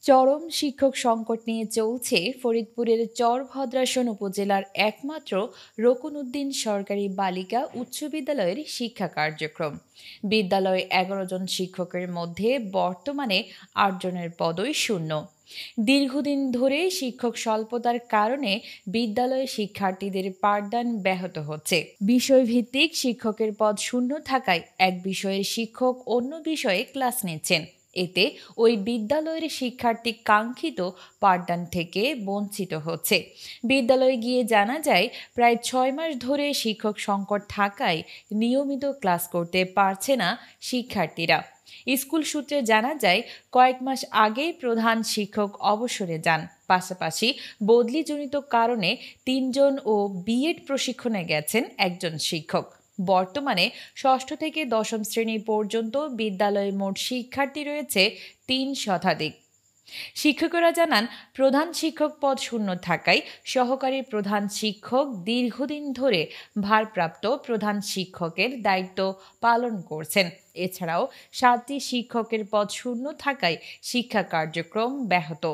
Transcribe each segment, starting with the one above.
চরম শিক্ষক সংকট নিয়ে চলছে ফরিদপুরের চরভদ্রাসন উপজেলার একমাত্র রকুনউদ্দিন সরকারি বালিকা উচ্চ বিদ্যালয়ের শিক্ষা কার্যক্রম। বিদ্যালয়ে ১১ জন শিক্ষকের মধ্যে বর্তমানে ৮ জনের পদই শূন্য। দীর্ঘদিন ধরে শিক্ষক স্বল্পতার কারণে বিদ্যালয়ে শিক্ষার্থীদের পাঠদান ব্যাহত হচ্ছে। বিষয়ভিত্তিক শিক্ষকের পদ শূন্য থাকায় এক বিষয়ের শিক্ষক অন্য বিষয়ে ক্লাস নিচ্ছেন। এতে ওই বিদ্যালয়ের শিক্ষার্থী কাঙ্ক্ষিত পাঠদান থেকে বঞ্চিত হচ্ছে। বিদ্যালয়ে গিয়ে জানা যায়, প্রায় ৬ মাস ধরে শিক্ষক সংকট থাকায় নিয়মিত ক্লাস করতে পারছে না শিক্ষার্থীরা। স্কুল সূত্রে জানা যায়, কয়েক মাস আগেই প্রধান শিক্ষক অবসরে যান। পাশাপাশি বদলিজনিত কারণে ৩ জন ও বিএড প্রশিক্ষণে গেছেন একজন শিক্ষক। বর্তমানে ষষ্ঠ থেকে দশম শ্রেণী পর্যন্ত বিদ্যালয়ে মোট শিক্ষার্থী রয়েছে ৩ শতাধিক। শিক্ষকরা জানান, প্রধান শিক্ষক পদ শূন্য থাকায় সহকারী প্রধান শিক্ষক দীর্ঘদিন ধরে ভারপ্রাপ্ত প্রধান শিক্ষকের দায়িত্ব পালন করছেন। এছাড়াও ৭টি শিক্ষকের পদ শূন্য থাকায় শিক্ষা কার্যক্রম ব্যাহত।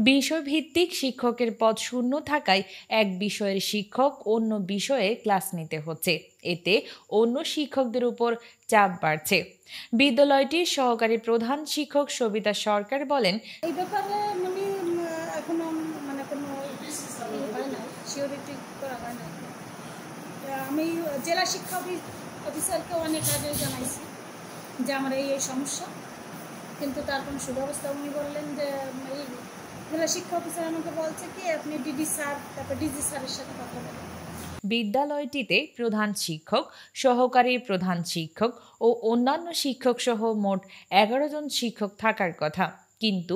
বিষয়ভিত্তিক শিক্ষকের পদ শূন্য থাকায় এক বিষয়ের শিক্ষক অন্য বিষয়ে ক্লাস নিতে হচ্ছে। এতে অন্য শিক্ষকদের উপর চাপ বাড়ছে। বিদ্যালয়টির সহকারী প্রধান শিক্ষক সবিতা সরকার বলেন, এই ব্যাপারে এখনো কোনো হয় নাই, সিওরিটি করা হয় নাই। আমি জেলা শিক্ষা অফিসারকে অনেক আগে জানাইছি যে আমার এই সমস্যা, কিন্তু তার কোনো সুব্যবস্থা উনি বললেন যে এই জেলা শিক্ষা অফিসার আমাকে বলছে কি আপনি ডিডি স্যার তারপর ডিজি স্যারের সাথে কথা বলেন। বিদ্যালয়টিতে প্রধান শিক্ষক, সহকারী প্রধান শিক্ষক ও অন্যান্য শিক্ষক সহ মোট ১১ জন শিক্ষক থাকার কথা, কিন্তু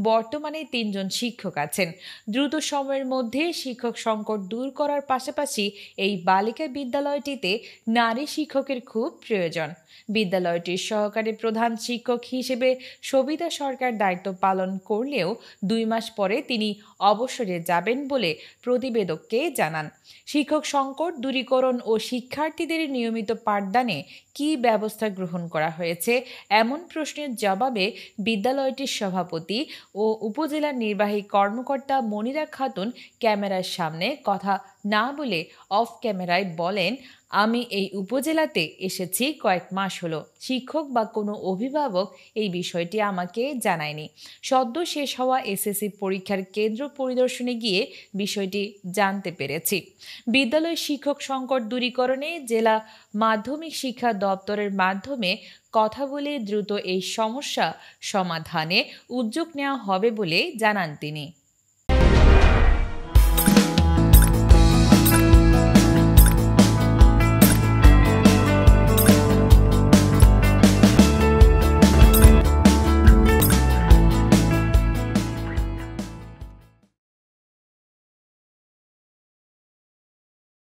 বর্তমানে ৩ জন শিক্ষক আছেন। দ্রুত সময়ের মধ্যে শিক্ষক সংকট দূর করার পাশাপাশি এই বালিকা বিদ্যালয়টিতে নারী শিক্ষকের খুব প্রয়োজন। বিদ্যালয়টির সহকারী প্রধান শিক্ষক হিসেবে সবিতা সরকার দায়িত্ব পালন করলেও ২ মাস পরে তিনি অবসরে যাবেন বলে প্রতিবেদককে জানান। শিক্ষক সংকট দূরীকরণ ও শিক্ষার্থীদের নিয়মিত পাঠদানে কী ব্যবস্থা গ্রহণ করা হয়েছে, এমন প্রশ্নের জবাবে বিদ্যালয়টির সভাপতি ও উপজেলা নির্বাহী কর্মকর্তা মনিরা খাতুন ক্যামেরার সামনে কথা না বলে অফ ক্যামেরায় বলেন, আমি এই উপজেলাতে এসেছি কয়েক মাস হলো। শিক্ষক বা কোনো অভিভাবক এই বিষয়টি আমাকে জানায়নি। সদ্য শেষ হওয়া এসএসসি পরীক্ষার কেন্দ্র পরিদর্শনে গিয়ে বিষয়টি জানতে পেরেছি। বিদ্যালয় শিক্ষক সংকট দূরীকরণে জেলা মাধ্যমিক শিক্ষা দপ্তরের মাধ্যমে কথা বলে দ্রুত এই সমস্যা সমাধানে উদ্যোগ নেওয়া হবে বলে জানান তিনি।